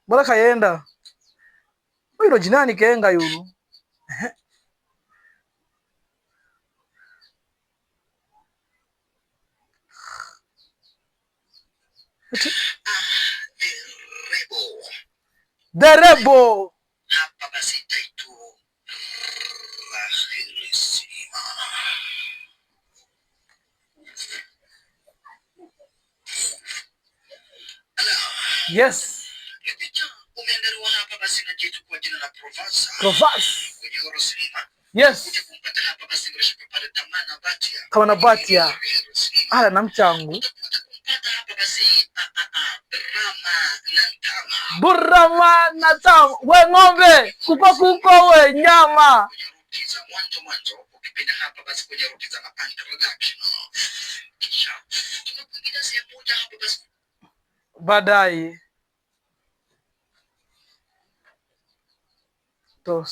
Bora kaenda. Huyo jinani kenga yulu. Derebo. Hapa basi taitu Rahili Sima. Yes. Umeandaliwa hapa basi na jitu kwa jina la Provence. Provence. Kwenye Orosilima. Yes. Kuja kumpata hapa basi bila shaka pale Tamana Batia. Kama na Batia. Ala na mchangu. Kumpata hapa basi Brahma Nantama. Burama na tamu. We ng'ombe. Kuko we nyama. Kwenye ruti za mwanzo. Ukipenda hapa basi kwenye ruti za introduction. Kisha tunakuingiza sehemu moja hapa basi. Baadaye. Tos.